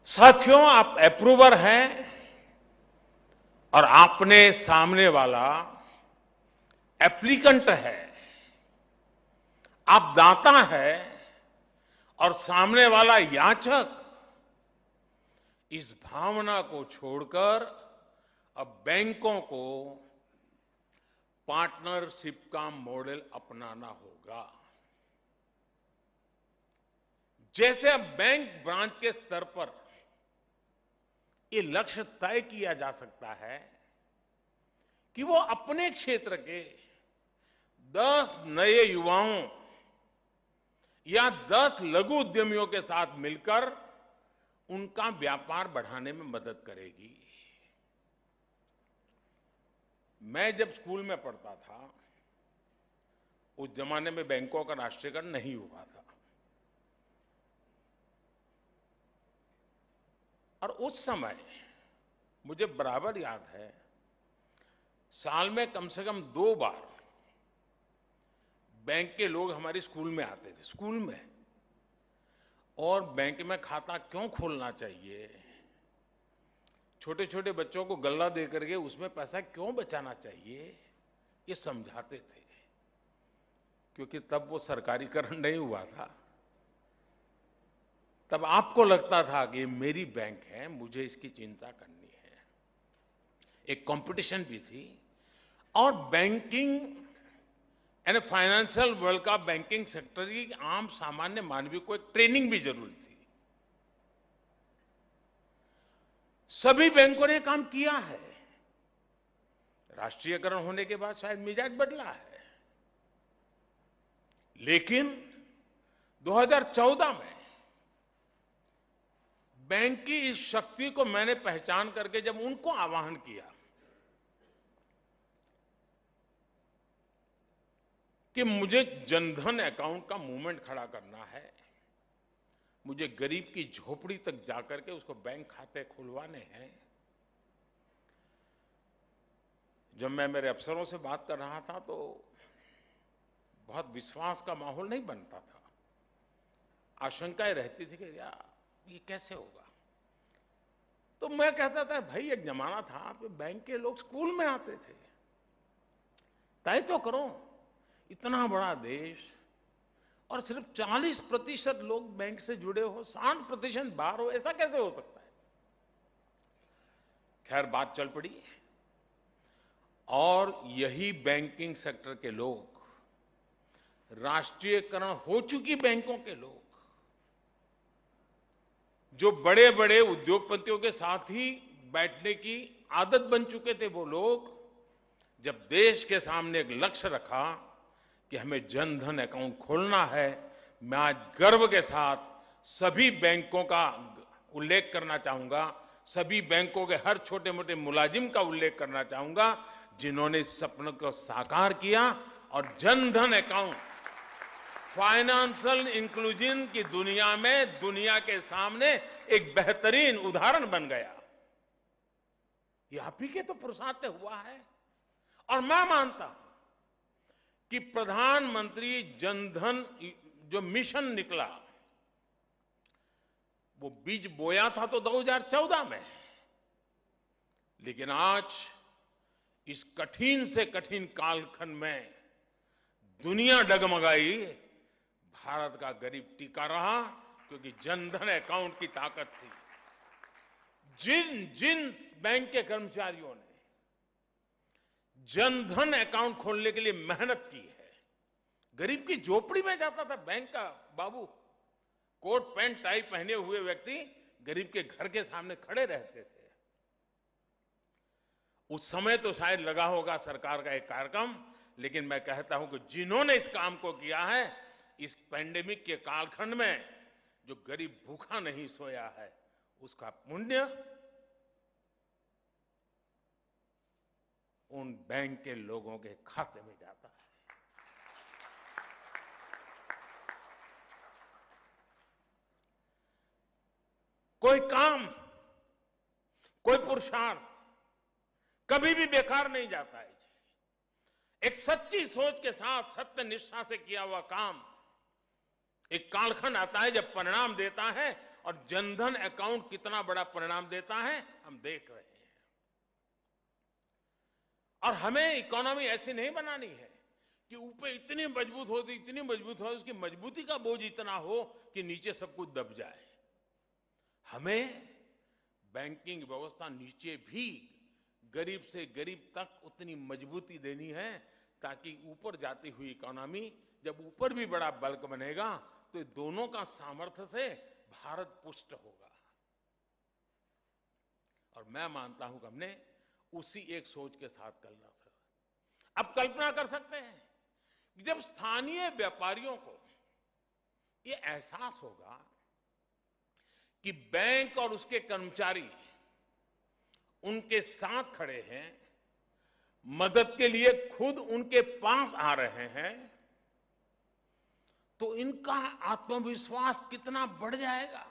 साथियों, आप अप्रूवर हैं और आपने सामने वाला एप्लीकेंट है। आप दाता है और सामने वाला याचक। इस भावना को छोड़कर अब बैंकों को पार्टनरशिप का मॉडल अपनाना होगा। जैसे अब बैंक ब्रांच के स्तर पर ये लक्ष्य तय किया जा सकता है कि वो अपने क्षेत्र के 10 नए युवाओं या 10 लघु उद्यमियों के साथ मिलकर उनका व्यापार बढ़ाने में मदद करेगी। मैं जब स्कूल में पढ़ता था, उस जमाने में बैंकों का राष्ट्रीयकरण नहीं हुआ था और उस समय मुझे बराबर याद है, साल में कम से कम 2 बार बैंक के लोग हमारे स्कूल में आते थे। स्कूल में और बैंक में खाता क्यों खोलना चाहिए, छोटे छोटे बच्चों को गल्ला दे करके उसमें पैसा क्यों बचाना चाहिए, ये समझाते थे। क्योंकि तब वो सरकारीकरण नहीं हुआ था। तब आपको लगता था कि ये मेरी बैंक है, मुझे इसकी चिंता करनी है। एक कंपटीशन भी थी और बैंकिंग यानी फाइनेंशियल वर्ल्ड का बैंकिंग सेक्टर की आम सामान्य मानवीय को एक ट्रेनिंग भी जरूरी थी। सभी बैंकों ने काम किया है। राष्ट्रीयकरण होने के बाद शायद मिजाज बदला है, लेकिन 2014 में बैंक की इस शक्ति को मैंने पहचान करके जब उनको आह्वान किया कि मुझे जनधन अकाउंट का मूवमेंट खड़ा करना है, मुझे गरीब की झोपड़ी तक जाकर के उसको बैंक खाते खुलवाने हैं। जब मैं मेरे अफसरों से बात कर रहा था तो बहुत विश्वास का माहौल नहीं बनता था। आशंकाएं रहती थी कि यार ये कैसे होगा। तो मैं कहता था, भाई एक जमाना था कि बैंक के लोग स्कूल में आते थे। तय तो करो, इतना बड़ा देश और सिर्फ 40% लोग बैंक से जुड़े हो, 60% बाहर हो, ऐसा कैसे हो सकता है। खैर बात चल पड़ी और यही बैंकिंग सेक्टर के लोग, राष्ट्रीयकरण हो चुकी बैंकों के लोग, जो बड़े बड़े उद्योगपतियों के साथ ही बैठने की आदत बन चुके थे, वो लोग जब देश के सामने एक लक्ष्य रखा कि हमें जनधन अकाउंट खोलना है, मैं आज गर्व के साथ सभी बैंकों का उल्लेख करना चाहूंगा, सभी बैंकों के हर छोटे मोटे मुलाजिम का उल्लेख करना चाहूंगा जिन्होंने इस सपने को साकार किया और जनधन अकाउंट फाइनेंशियल इंक्लूजन की दुनिया में दुनिया के सामने एक बेहतरीन उदाहरण बन गया। ये आप ही के तो पुरुषार्थ से हुआ है। और मैं मानता हूं कि प्रधानमंत्री जनधन जो मिशन निकला, वो बीज बोया था तो 2014 में, लेकिन आज इस कठिन से कठिन कालखंड में दुनिया डगमगाई, भारत का गरीब टिका रहा क्योंकि जनधन अकाउंट की ताकत थी। जिन जिन बैंक के कर्मचारियों ने जनधन अकाउंट खोलने के लिए मेहनत की है, गरीब की झोपड़ी में जाता था बैंक का बाबू, कोट पैंट टाई पहने हुए व्यक्ति गरीब के घर के सामने खड़े रहते थे। उस समय तो शायद लगा होगा सरकार का एक कार्यक्रम, लेकिन मैं कहता हूं कि जिन्होंने इस काम को किया है, इस पैंडेमिक के कालखंड में जो गरीब भूखा नहीं सोया है, उसका पुण्य उन बैंक के लोगों के खाते में जाता है। कोई काम, कोई पुरुषार्थ कभी भी बेकार नहीं जाता है। एक सच्ची सोच के साथ सत्य निष्ठा से किया हुआ काम एक कालखंड आता है जब परिणाम देता है और जनधन अकाउंट कितना बड़ा परिणाम देता है हम देख रहे हैं। और हमें इकोनॉमी ऐसी नहीं बनानी है कि ऊपर इतनी मजबूत हो, उसकी मजबूती का बोझ इतना हो कि नीचे सब कुछ दब जाए। हमें बैंकिंग व्यवस्था नीचे भी गरीब से गरीब तक उतनी मजबूती देनी है ताकि ऊपर जाती हुई इकोनॉमी, जब ऊपर भी बड़ा बल्क बनेगा तो ये दोनों का सामर्थ्य से भारत पुष्ट होगा। और मैं मानता हूं कि हमने उसी एक सोच के साथ चलना था। अब कल्पना कर सकते हैं कि जब स्थानीय व्यापारियों को ये एहसास होगा कि बैंक और उसके कर्मचारी उनके साथ खड़े हैं, मदद के लिए खुद उनके पास आ रहे हैं, तो इनका आत्मविश्वास कितना बढ़ जाएगा।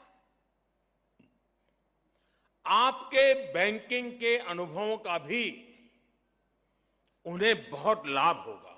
आपके बैंकिंग के अनुभवों का भी उन्हें बहुत लाभ होगा।